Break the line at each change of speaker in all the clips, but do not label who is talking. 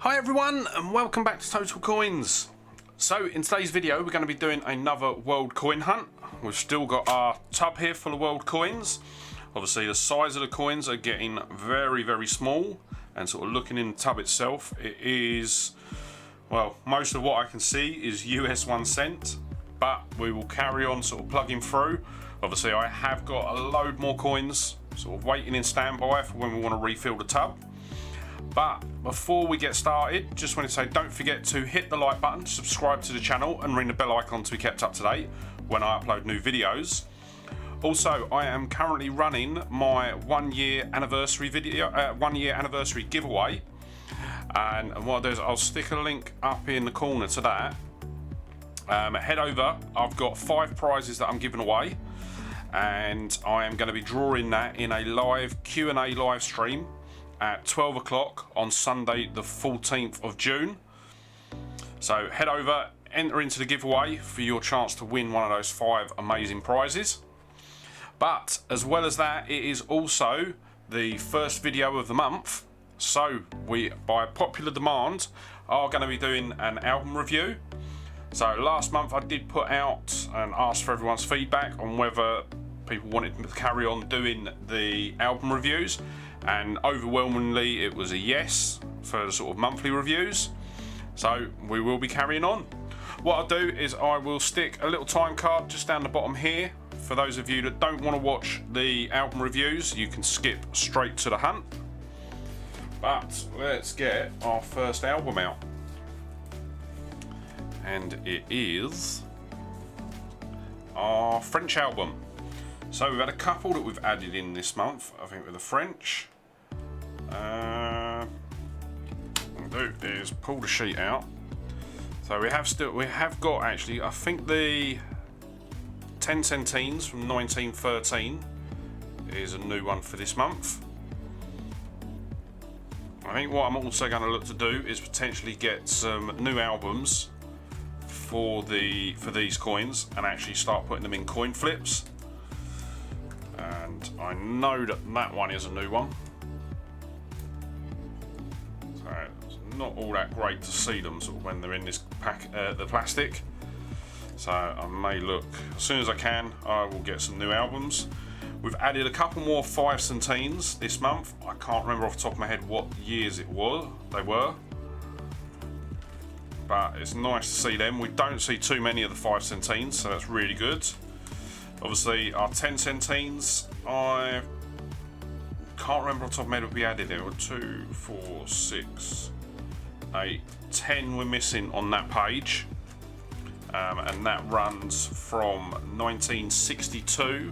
Hi everyone and welcome back to Total Coins. So in today's video we're going to be doing another world coin hunt. We've still got our tub here full of world coins. Obviously the size of the coins are getting very small, and sort of looking in the tub itself, it is, well, most of what I can see is US 1 cent, but we will carry on sort of plugging through. Obviously I have got a load more coins sort of waiting in standby for when we want to refill the tub. But before we get started, just want to say don't forget to hit the like button, subscribe to the channel and ring the bell icon to be kept up to date when I upload new videos. Also, I am currently running my 1 year anniversary video, 1 year anniversary giveaway, and what I'll do is I'll stick a link up in the corner to that. Head over, I've got 5 prizes that I'm giving away, and I am going to be drawing that in a live Q&A live stream at 12 o'clock on Sunday the 14th of June. So head over, enter into the giveaway for your chance to win one of those 5 amazing prizes. But as well as that, it is also the first video of the month, so we, by popular demand, are going to be doing an album review. So last month I did put out and ask for everyone's feedback on whether people wanted to carry on doing the album reviews, and overwhelmingly it was a yes for the sort of monthly reviews. So we will be carrying on. What I'll do is I will stick a little time card just down the bottom here. For those of you that don't want to watch the album reviews, you can skip straight to the hunt. But let's get our first album out, and it is our French album. So we've had a couple that we've added in this month, I think, with the French. What I'll do is pull the sheet out. So we have got actually, I think the 10 centines from 1913 is a new one for this month. I think what I'm also going to look to do is potentially get some new albums for these coins and actually start putting them in coin flips. And I know that that one is a new one, so it's not all that great to see them sort of when they're in this pack, the plastic. So I may look, as soon as I can, I will get some new albums. We've added a couple more 5 centines this month. I can't remember off the top of my head what years they were, but it's nice to see them. We don't see too many of the 5 centines, so that's really good. Obviously our 10 centines, I can't remember off the top of my head what we added. There were 2, 4, 6, 8, 10 we're missing on that page. And that runs from 1962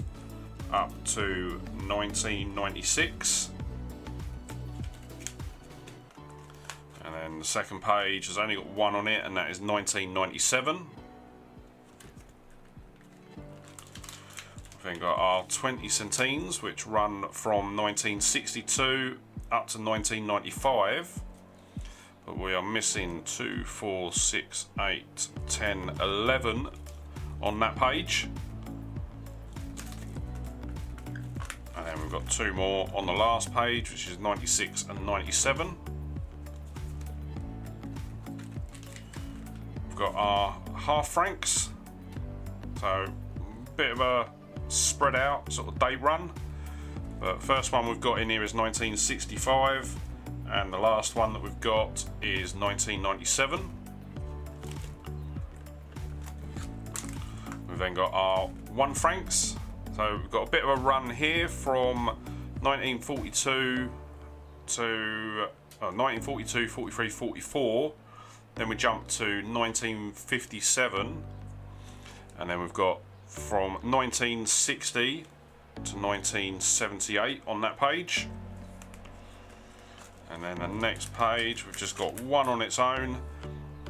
up to 1996. And then the second page has only got 1 on it, and that is 1997. We've then got our 20 centines, which run from 1962 up to 1995. But we are missing 2, 4, 6, 8, 10, 11 on that page. And then we've got 2 more on the last page, which is 96 and 97. We've got our half francs. So a bit of a spread out sort of date run. But first one we've got in here is 1965. And the last one that we've got is 1997. We've then got our 1 francs. So we've got a bit of a run here from 1942 to 1942, 43, 44. Then we jump to 1957. And then we've got from 1960 to 1978 on that page. And then the next page, we've just got 1 on its own,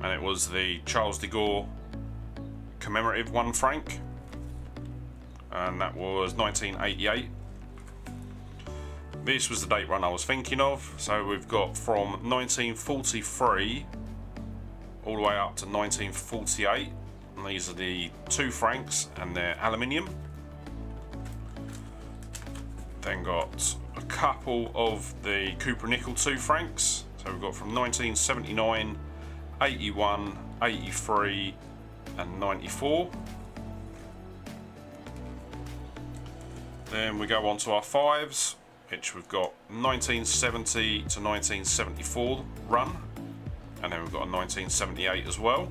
and it was the Charles de Gaulle Commemorative 1 franc, and that was 1988. This was the date run I was thinking of. So we've got from 1943 all the way up to 1948, and these are the 2 francs, and they're aluminium. Then got a couple of the Copper Nickel 2 francs, So we've got from 1979, 81, 83 and 94. Then we go on to our fives, which we've got 1970 to 1974 run, and then we've got a 1978 as well.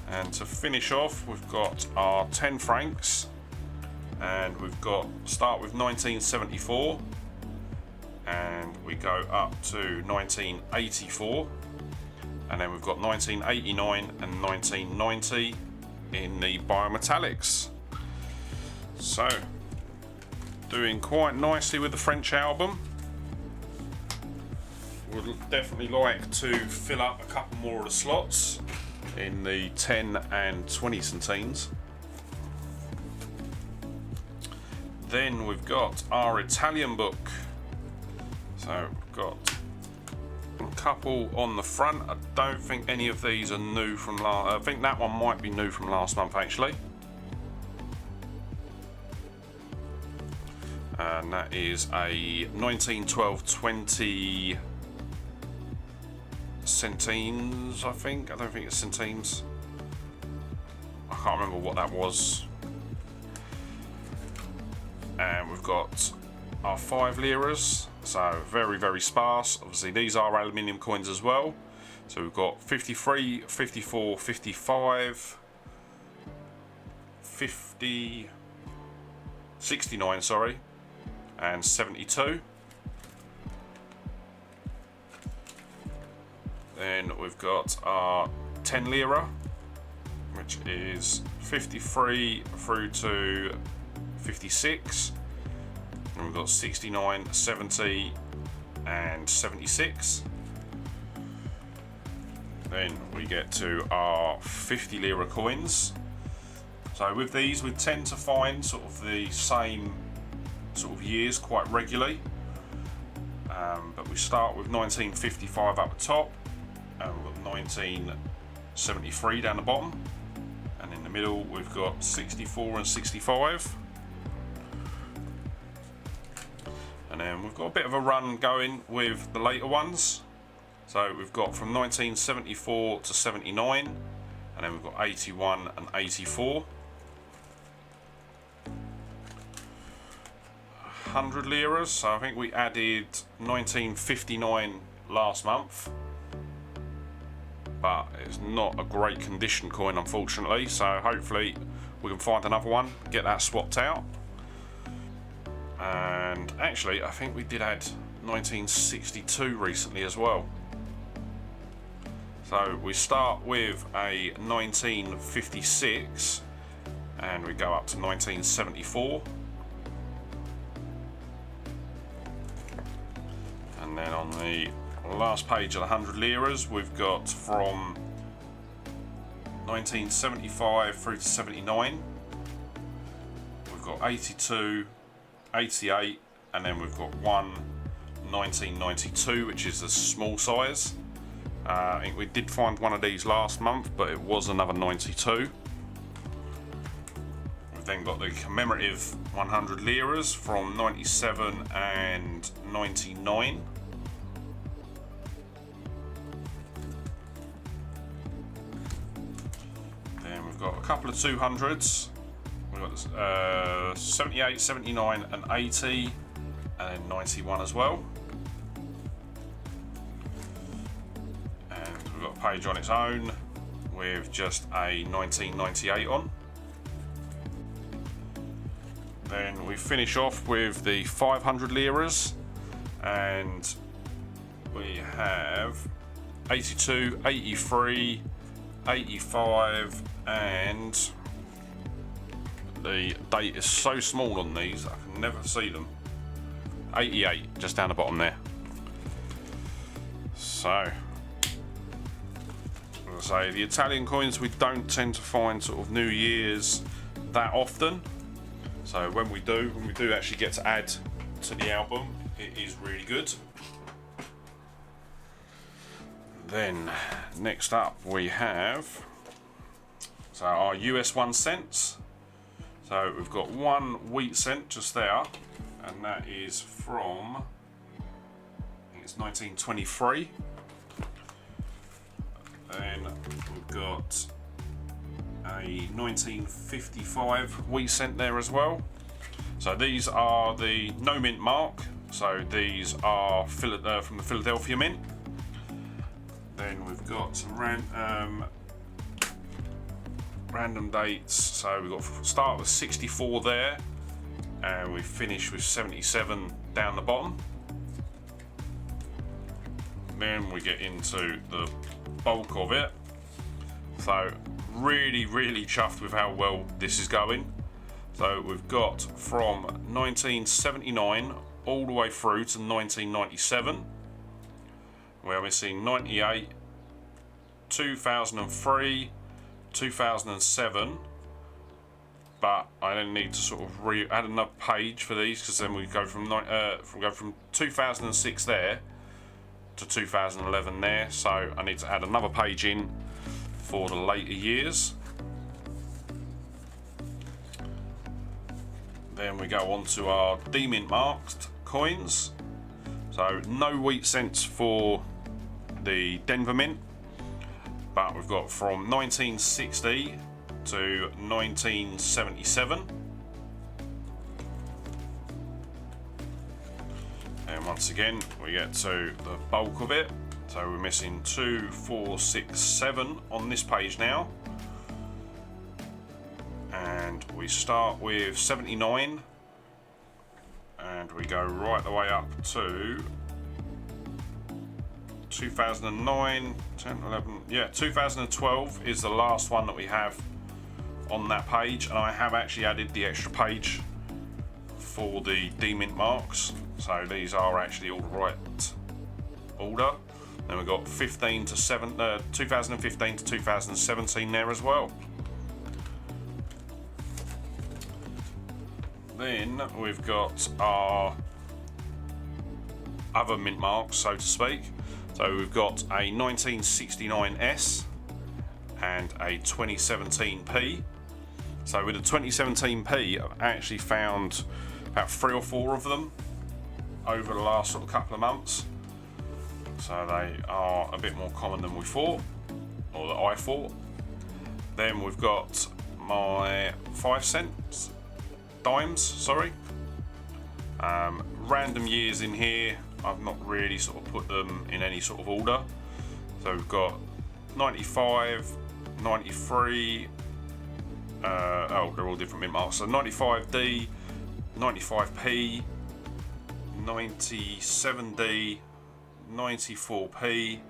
And to finish off, we've got our 10 francs, and we've got start with 1974, and we go up to 1984, and then we've got 1989 and 1990 in the biometallics. So, doing quite nicely with the French album. Would definitely like to fill up a couple more of the slots in the 10 and 20 centines. Then we've got our Italian book. So we've got a couple on the front. I don't think any of these are new from last. I think that one might be new from last month actually. And that is a 1912-20 centimes, I think. I don't think it's centimes. I can't remember what that was. And we've got our 5 liras, so very, very sparse. Obviously, these are aluminium coins as well. So we've got 53, 54, 55, 50, 69, sorry, and 72. Then we've got our 10 lira, which is 53 through to 56. And we've got 69, 70 and 76. Then we get to our 50 lira coins. So with these we tend to find sort of the same sort of years quite regularly. But we start with 1955 up the top, and we've got 1973 down the bottom, and in the middle we've got 64 and 65. And then we've got a bit of a run going with the later ones. So we've got from 1974 to 79, and then we've got 81 and 84. 100 liras, so I think we added 1959 last month, but it's not a great condition coin unfortunately, so hopefully we can find another one, get that swapped out. And actually I think we did add 1962 recently as well. So we start with a 1956 and we go up to 1974. And then on the last page of the 100 liras, we've got from 1975 through to 79. We've got 82, 88, and then we've got one 1992, which is the small size. I think we did find one of these last month, but it was another 92. We've then got the Commemorative 100 liras from 97 and 99. Then we've got a couple of 200s. We've got 78, 79 and 80, and then 91 as well. And we've got a page on its own with just a 1998 on. Then we finish off with the 500 liras, and we have 82, 83, 85, and the date is so small on these I can never see them. 88 just down the bottom there. So as I say, the Italian coins we don't tend to find sort of New Year's that often. So when we do actually get to add to the album, it is really good. Then next up we have our US 1 cents. So we've got one wheat cent just there, and that is from, I think it's 1923. Then we've got a 1955 wheat cent there as well. So these are the no mint mark. So these are from the Philadelphia Mint. Then we've got some random dates. So we've got start with 64 there, and we finish with 77 down the bottom. Then we get into the bulk of it. So really chuffed with how well this is going. So we've got from 1979 all the way through to 1997. We're missing 98, 2003, 2007, but I then need to sort of add another page for these, because then we go from 2006 there to 2011 there, so I need to add another page in for the later years. Then we go on to our demint marked coins. So no wheat cents for the Denver Mint, but we've got from 1960 to 1977. And once again we get to the bulk of it. So we're missing 2, 4, 6, 7 on this page now. And we start with 79 and we go right the way up to 2009, 10, 11, yeah, 2012 is the last one that we have on that page, and I have actually added the extra page for the demint marks, so these are actually all the right order. Then we've got 2015 to 2017 there as well. Then we've got our other mint marks, so to speak. So we've got a 1969S and a 2017P. So with the 2017P, I've actually found about 3 or 4 of them over the last sort of couple of months. So they are a bit more common than we thought, or that I thought. Then we've got my 5 cents. Dimes, sorry. Random years in here. I've not really sort of put them in any sort of order. So we've got 95, 93. Oh, they're all different mint marks. So 95D, 95P, 97D, 94P,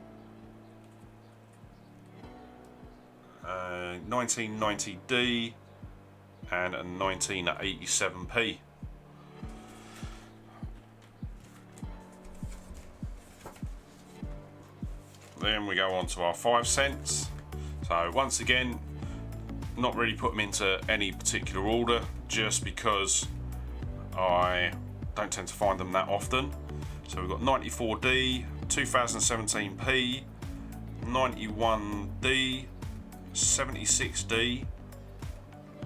1990D. And a 1987p. Then we go on to our 5 cents. So once again, not really put them into any particular order, just because I don't tend to find them that often. So we've got 94D, 2017p, 91D, 76D,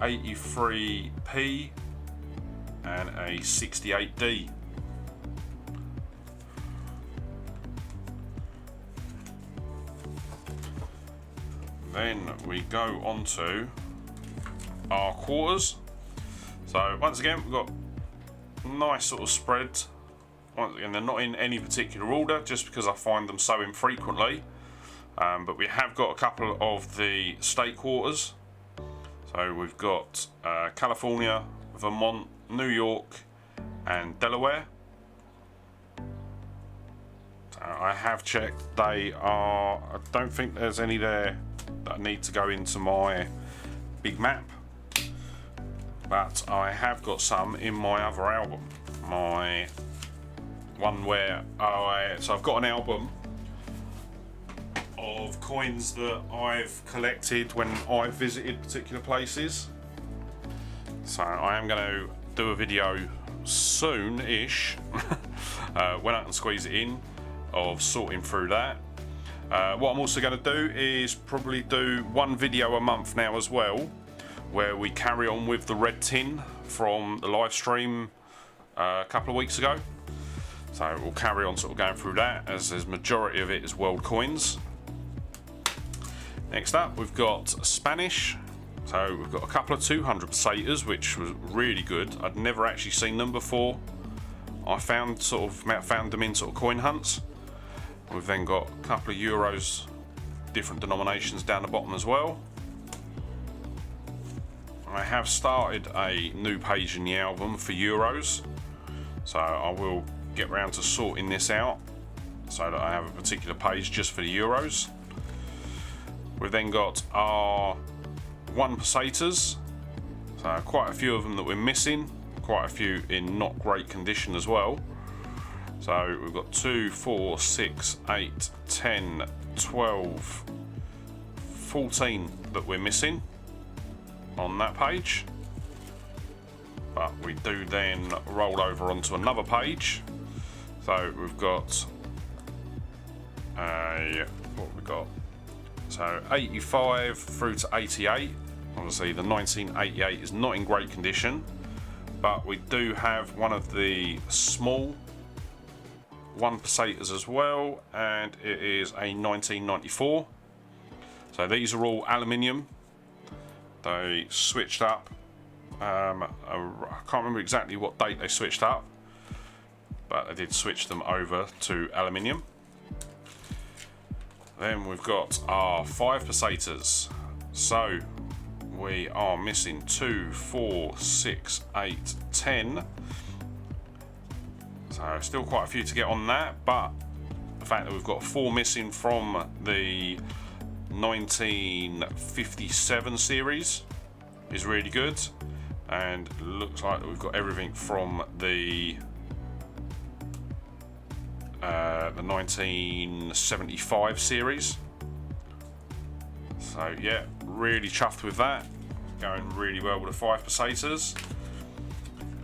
83p and a 68D. Then we go on to our quarters. So once again we've got a nice sort of spread. Once again, they're not in any particular order, just because I find them so infrequently, but we have got a couple of the state quarters. So we've got California, Vermont, New York and Delaware. So I have checked, they are, I don't think there's any there that need to go into my big map, but I have got some in my other album, my one where so I've got an album of coins that I've collected when I've visited particular places. So I am going to do a video soon-ish when I can squeeze it in, of sorting through that. What I'm also going to do is probably do one video a month now as well, where we carry on with the red tin from the live stream a couple of weeks ago. So we'll carry on sort of going through that, as the majority of it is world coins. Next up, we've got Spanish. So we've got a couple of 200 pesetas, which was really good. I'd never actually seen them before. I found them in sort of coin hunts. We've then got a couple of euros, different denominations down the bottom as well. I have started a new page in the album for euros, so I will get round to sorting this out so that I have a particular page just for the euros. We've then got our 1 pesetas, so quite a few of them that we're missing, quite a few in not great condition as well. So we've got 2, 4, 6, 8, 10, 12, 14 that we're missing on that page. But we do then roll over onto another page. So we've got what have we got? So 85 through to 88. Obviously the 1988 is not in great condition, but we do have one of the small 1 pesetas as well, and it is a 1994. So these are all aluminium. They switched up. I can't remember exactly what date they switched up, but I did switch them over to aluminium. Then we've got our 5 pesetas. So we are missing 2, 4, 6, 8, 10. So still quite a few to get on that, but the fact that we've got 4 missing from the 1957 series is really good, and it looks like we've got everything from the 1975 series. So yeah, really chuffed with that, going really well with the 5 pesetas.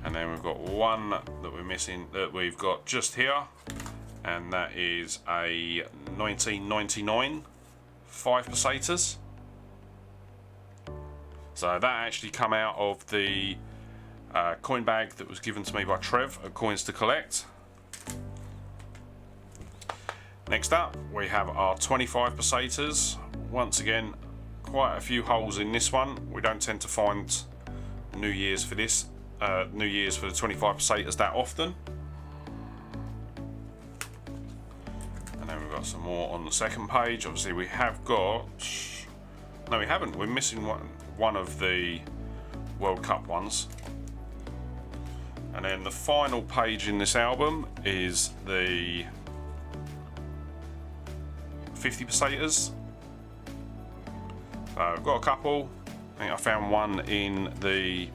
And then we've got one that we're missing that we've got just here, and that is a 1999 5 pesetas. So that actually come out of the coin bag that was given to me by Trev at Coins to Collect. Next up, we have our 25 pesetas. Once again, quite a few holes in this one. We don't tend to find New Year's for this. New Year's for the 25 pesetas that often. And then we've got some more on the second page. Obviously we have got, no we haven't, we're missing one of the World Cup ones. And then the final page in this album is the 50 pesetas. So I've got a couple. I think I found one in the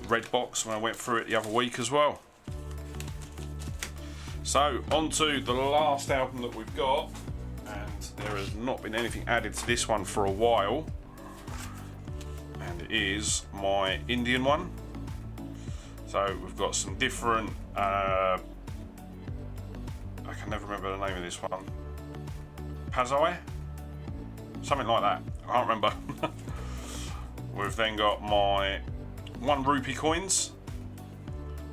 red box when I went through it the other week as well. So on to the last album that we've got, and there has not been anything added to this one for a while, and it is my Indian one. So we've got some different I can never remember the name of this one, Pazai, something like that, I can't remember. We've then got my 1 Rupee Coins.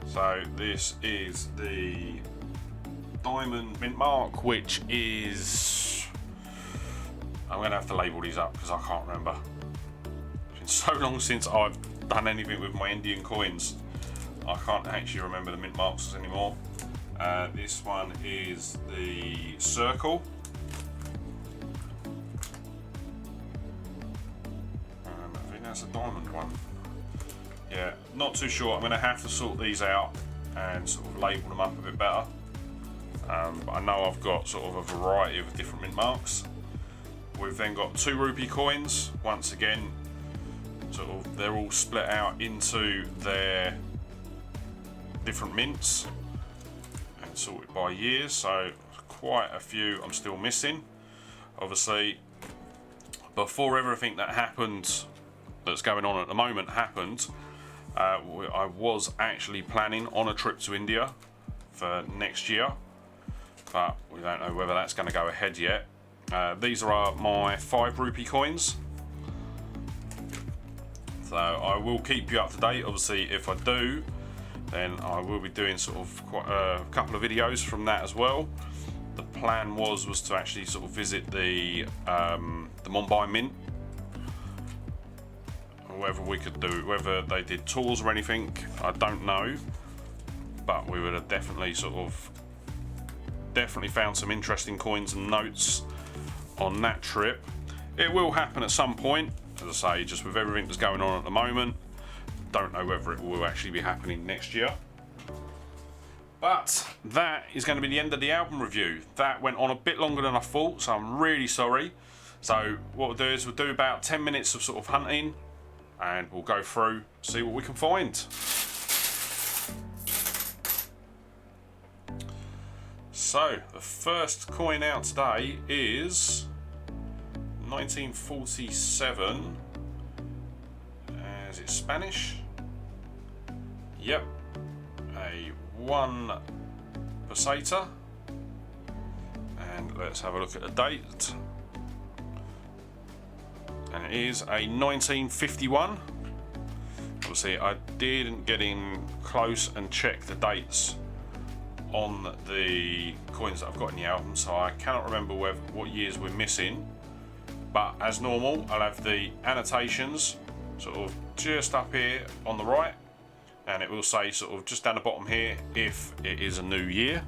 So this is the diamond mint mark, which is, I'm going to have to label these up because I can't remember. It's been so long since I've done anything with my Indian coins, I can't actually remember the mint marks anymore. This one is the circle. I think that's a diamond one. Yeah, not too sure. I'm going to have to sort these out and sort of label them up a bit better. But I know I've got sort of a variety of different mint marks. We've then got 2 Rupee Coins. Once again, sort of they're all split out into their different mints and sorted by years. So quite a few I'm still missing. Obviously, before everything that happened, that's going on at the moment, happened, I was actually planning on a trip to India for next year, but we don't know whether that's going to go ahead yet. These are my 5 Rupee coins, so I will keep you up to date. Obviously, if I do then I will be doing sort of quite a couple of videos from that as well. The plan was to actually sort of visit the Mumbai Mint, whether we could do, whether they did tours or anything, I don't know, but we would have definitely found some interesting coins and notes on that trip. It will happen at some point, as I say, just with everything that's going on at the moment. Don't know whether it will actually be happening next year. But that is going to be the end of the album review. That went on a bit longer than I thought, so I'm really sorry. So what we'll do is we'll do about 10 minutes of sort of hunting, and we'll go through, see what we can find. So the first coin out today is 1947. Is it Spanish? Yep. A 1 peseta. And let's have a look at the date. And it is a 1951. Obviously I didn't get in close and check the dates on the coins that I've got in the album, so I cannot remember what years we're missing. But as normal, I'll have the annotations sort of just up here on the right, and it will say sort of just down the bottom here if it is a new year.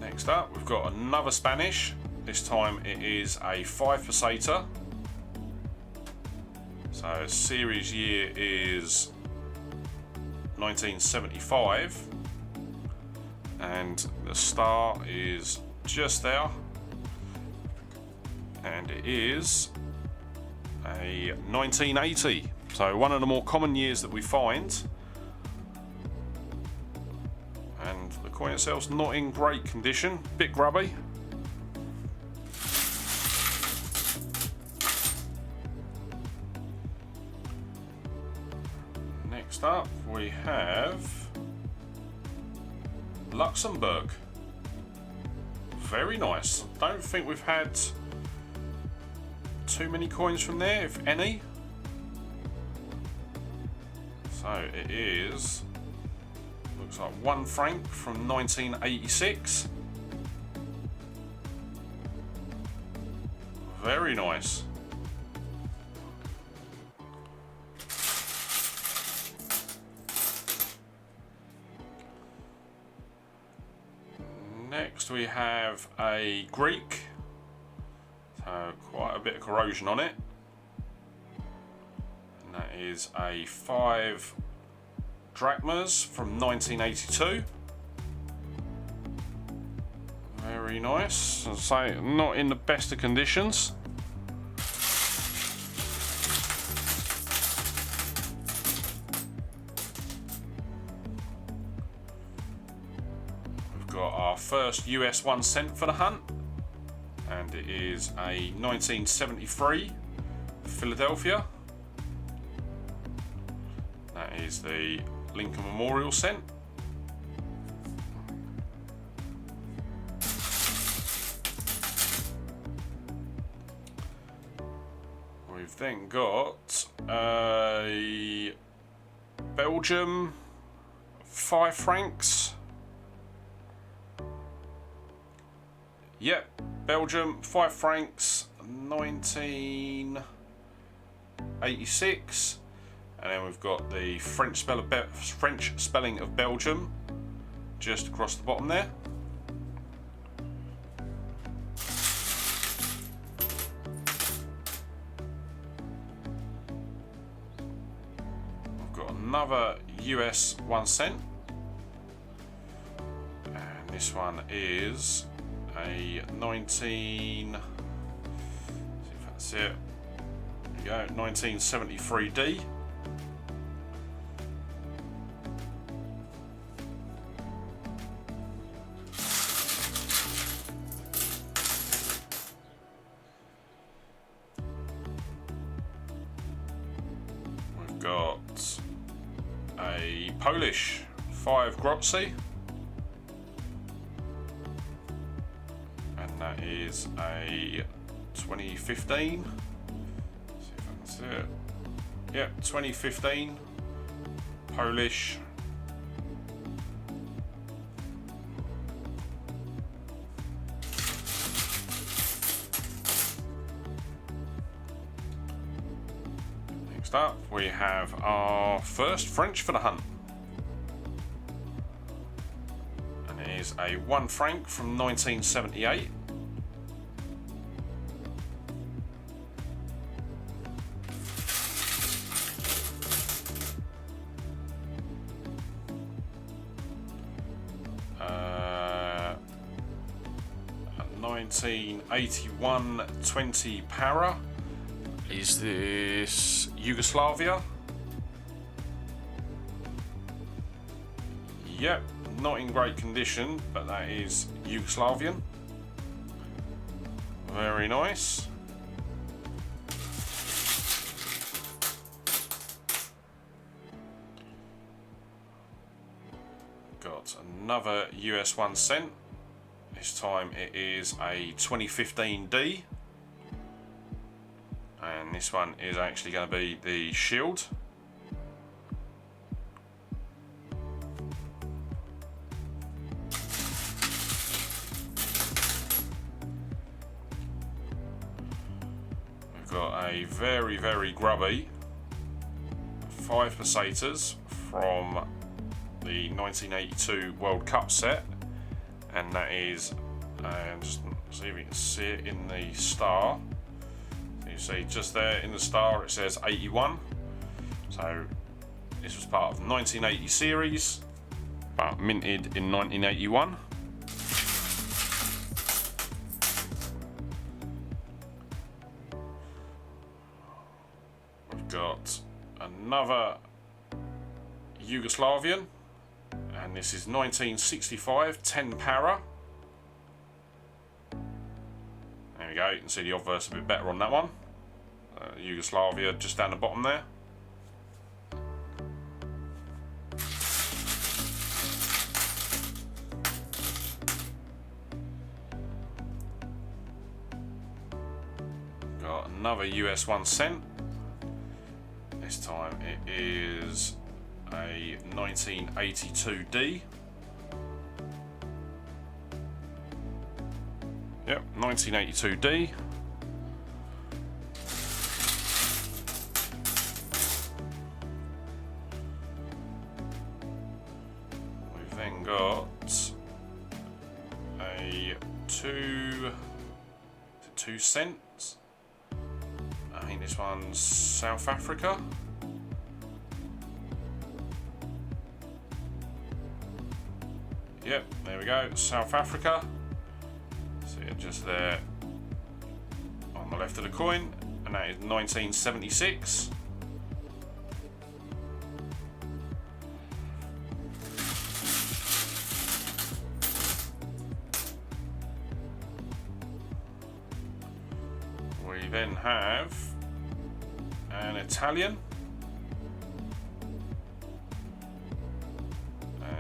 Next up, we've got another Spanish. This time it is a 5 peseta. So series year is 1975, and the star is just there, and it is a 1980. So one of the more common years that we find. And the coin itself's not in great condition, bit grubby. Next up we have Luxembourg. Very nice. Don't think we've had too many coins from there, if any. So it is, looks like 1 franc from 1986. Very nice. Next we have a Greek, so quite a bit of corrosion on it, and that is a 5 drachmas from 1982. Very nice. I'd say not in the best of conditions. Got our first US 1 cent for the hunt, and it is a 1973 Philadelphia. That is the Lincoln Memorial cent. We've then got a Belgium 5 francs. Yep, Belgium 5 francs 1986, and then we've got the French spelling of Belgium just across the bottom there. We've got another US 1 cent, and this one is a 19, see if that's it, there we go, 1973D. We've got a Polish 5 groszy. That is a 2015. See if I can see it. Yep, 2015. Polish. Next up, we have our first French for the hunt. And it is a 1 franc from 1978. A 1981 20 para. Is this Yugoslavia? Yep, not in great condition, but that is Yugoslavian. Very nice. Got another US 1 cent. This time it is a 2015 D. And this one is actually going to be the shield. We've got a very, very grubby 5 pesetas from the 1982 World Cup set, and that is, just see if you can see it in the star. So you see just there in the star it says 81. So this was part of the 1980 series, but minted in 1981. We've got another Yugoslavian, and this is 1965 10 para. There we go, you can see the obverse a bit better on that one. Yugoslavia just down the bottom there. Got another US 1 cent. This time it is a 1982 D. Yep, 1982 D. We've then got a 2 cents. I think this one's South Africa. Yep, there we go, South Africa. See it just there on the left of the coin, and that is 1976. We then have an Italian.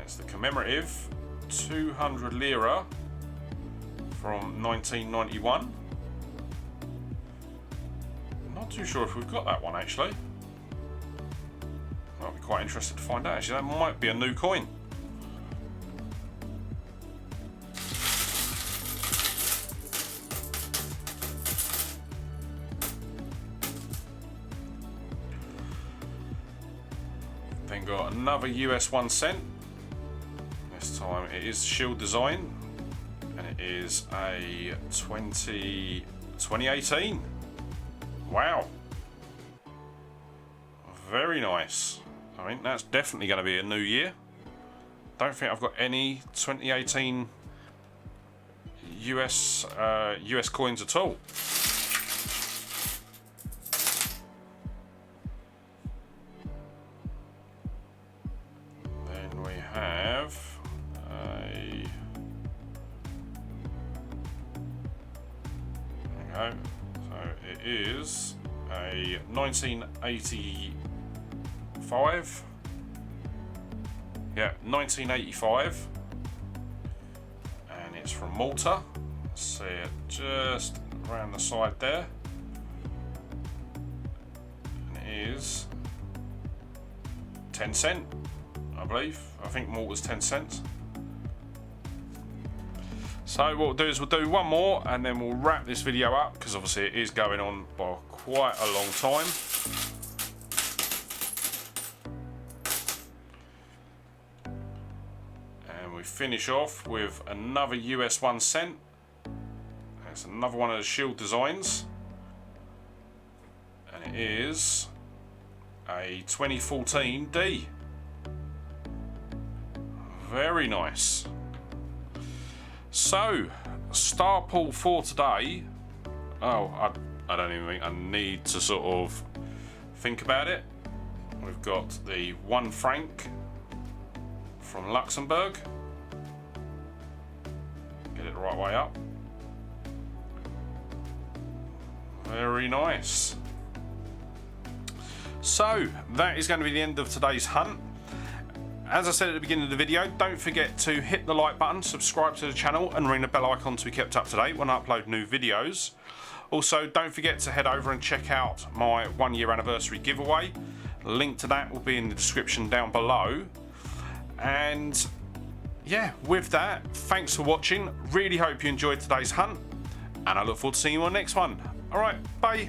It's the Commemorative 200 Lira from 1991. Not too sure if we've got that one actually. I'll be quite interested to find out. Actually, that might be a new coin. Then got another US 1 cent. This time it is shield design, and it is a 2018. Wow, very nice. I mean, that's definitely going to be a new year. Don't think I've got any 2018 US coins at all. Then we have so it is a 1985. Yeah, 1985. And it's from Malta. See it just around the side there. And it is 10 cent, I believe. I think Malta's 10 cents. So what we'll do is we'll do one more and then we'll wrap this video up, because obviously it is going on by quite a long time. And we finish off with another US 1 cent. That's another one of the shield designs. And it is a 2014 D. Very nice. So, star pool for today. Oh, I don't even think I need to sort of think about it. We've got the 1 franc from Luxembourg. Get it the right way up. Very nice. So, that is going to be the end of today's hunt. As I said at the beginning of the video, don't forget to hit the like button, subscribe to the channel and ring the bell icon to be kept up to date when I upload new videos. Also, don't forget to head over and check out my 1-year anniversary giveaway. The link to that will be in the description down below. And yeah, with that, thanks for watching. Really hope you enjoyed today's hunt and I look forward to seeing you on the next one. Alright, bye.